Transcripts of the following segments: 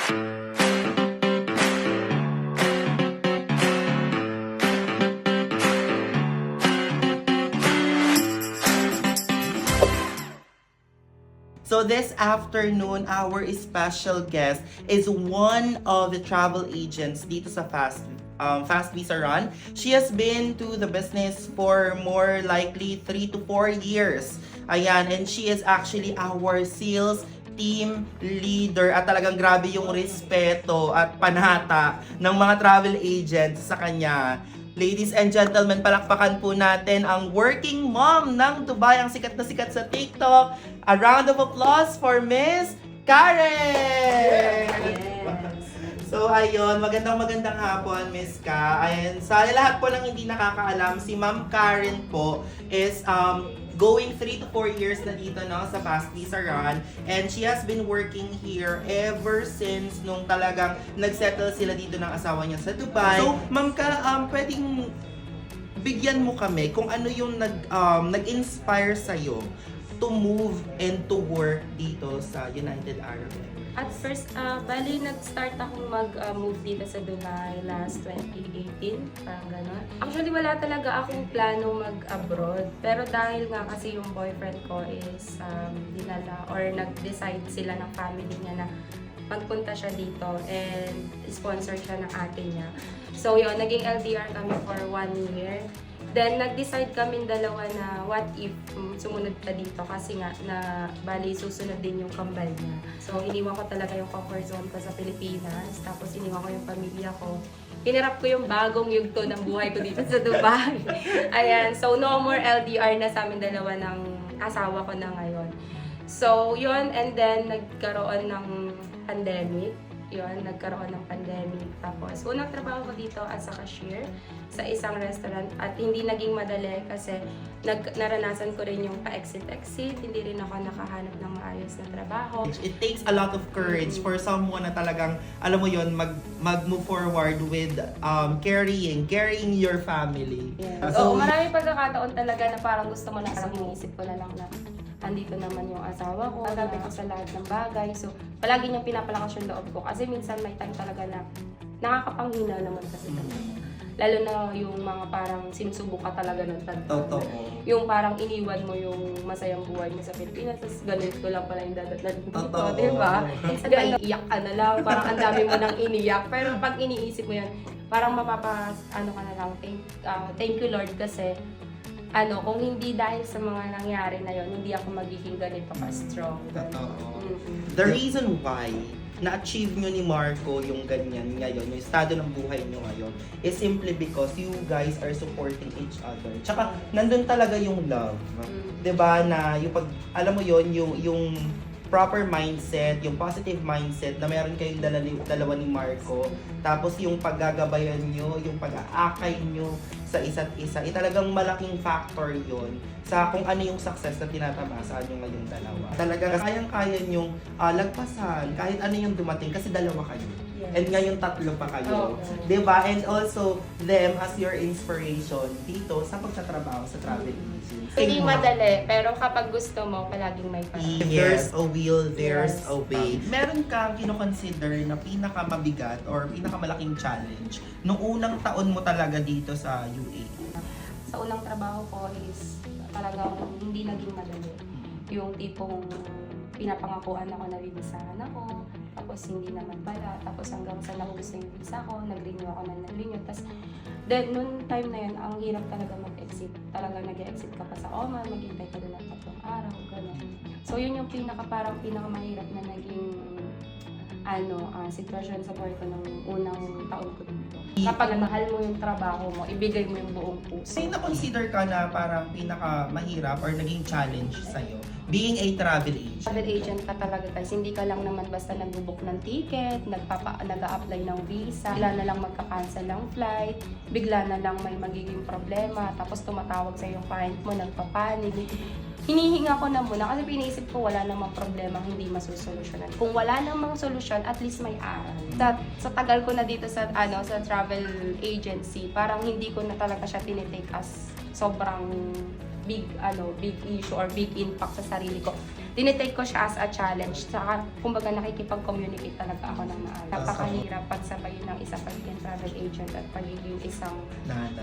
So this afternoon, our special guest is one of the travel agents dito sa Fast Visa Run. She has been to the business for more likely 3 to 4 years. Ayan, and she is actually our sales team leader at talagang grabe yung respeto at panata ng mga travel agents sa kanya. Ladies and gentlemen, palakpakan po natin ang working mom ng Dubai, ang sikat na sikat sa TikTok. A round of applause for Miss Karen! So ayun, magandang hapon, Miss Ka. Ayun, sa lahat po ng hindi nakakaalam, si Ma'am Karen po is going 3 to 4 years na dito no, sa Fast Visa Run. And she has been working here ever since nung talagang nagsettle sila dito ng asawa niya sa Dubai. So, Ma'am Ka, pwedeng bigyan mo kami kung ano yung nag-inspire sa'yo to move and to work dito sa United Arab Emirates. At first, bali nag-start akong mag-move dito sa Dubai last 2018, parang gano'n. Actually, wala talaga akong plano mag-abroad. Pero dahil nga kasi yung boyfriend ko is dinala or nag-decide sila ng family niya na magpunta siya dito and sponsor siya ng ate niya. So yun, naging LDR kami for 1 year. Then, nag-decide kami dalawa na what if sumunod ka dito kasi nga na bali susunod din yung kambal niya. So, iniwan ko talaga yung comfort zone ko sa Pilipinas. Tapos, iniwan ko yung pamilya ko. Hinarap ko yung bagong yugto ng buhay ko dito sa Dubai. Ayan. So, no more LDR na sa amin dalawa ng asawa ko na ngayon. So, yun. And then, nagkaroon ng pandemic. Yun, nagkaroon ng pandemic. Tapos, unang trabaho ko dito as a cashier sa isang restaurant at hindi naging madali kasi naranasan ko rin yung pa-exit-exit. Hindi rin ako nakahanap ng maayos na trabaho. It takes a lot of courage for someone na talagang, alam mo yun, mag-move forward with carrying your family. Yeah. So, marami pagkakataon talaga na parang gusto mo na parang iniisip ko na lang na andito naman yung asawa ko, sabi ko sa lahat ng bagay. So, palagi niyang pinapalakas yung loob ko. Kasi minsan may time talaga na nakakapanghina naman kasi talaga. Lalo na yung mga parang sinusubok ka talaga ng tanto. Yung parang iniwan mo yung masayang buhay mo sa Pilipinas, tapos ganito lang pala yung dadatnan dito, di ba? Minsan naiiyak ka na lang, parang ang dami mo nang iniyak. Pero pag iniisip mo yan, parang ano ka na lang, thank you Lord kasi kung hindi dahil sa mga nangyari na yon, hindi ako magiging ganito ka-strong. The reason why na-achieve nyo ni Marco yung ganyan ngayon, yung estado ng buhay nyo ngayon, is simply because you guys are supporting each other. Tsaka, nandun talaga yung love. Diba? Na yung alam mo yon yung proper mindset, yung positive mindset na meron kayong dalawa ni Marco. Tapos yung paggagabayan nyo, yung pag-aakay nyo sa isa't isa, talagang malaking factor yon sa kung ano yung success na tinatabasaan nyo ngayong dalawa. Talagang kayang-kaya nyong lagpasan kahit ano yung dumating kasi dalawa kayo. Yes. And ngayon tatlo pa kayo. Diba? And also them as your inspiration dito sa pagtatrabaho sa travel agency. Hindi madali, pero kapag gusto mo, palaging may paraan. If there's a will, there's a way. Meron kang kino-consider na pinakamabigat or pinakamalaking challenge nung unang taon mo talaga dito sa UAE? Sa unang trabaho ko is talagang hindi naging madali. Yung tipong pinapangakuan ako na bibisahan ako, tapos hindi naman pala, tapos hanggang sa naubos na yung visa ko, nag-renew ako na nag-renew. Tapos, then, noon time na yun, ang hirap talaga mag-exit. Talagang nag-exit ka pa sa Oman, maghintay ka doon ng 3 araw, gano'n. So, yun yung parang pinakamahirap na naging sitwasyon sa buhay ko ng unang taon ko dito. Kapag mahal mo yung trabaho mo, ibigay mo yung buong puso. May na-consider ka na parang pinakamahirap or naging challenge sa'yo being a travel agent? Travel agent ka talaga guys, hindi ka lang naman basta nag-book ng ticket, nag-a-apply ng visa, bigla na lang magka-cancel ng flight, bigla na lang may magiging problema, tapos tumatawag sa yung client mo, nagpapanig. Hinihinga ko na muna kasi piniisip ko wala namang problema hindi masusolusyonan. Kung wala namang solusyon, at least may aral. Sa tagal ko na dito sa travel agency, parang hindi ko na talaga siya tinitake as sobrang big issue or big impact sa sarili ko. tinitake ko siya as a challenge. Saka, kumbaga, nakikipag-communicate talaga ako ng maayos. Napakahirap pagsabayin ng isa pagiging travel agent at pagiging isang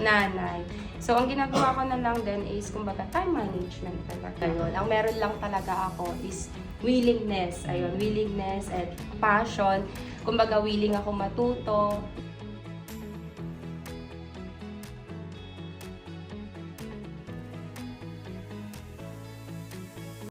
nanay. So, ang ginagawa ko na lang din is, kumbaga, time management talaga yun. Ang meron lang talaga ako is willingness. Ayun, willingness and passion. Kumbaga, willing ako matuto.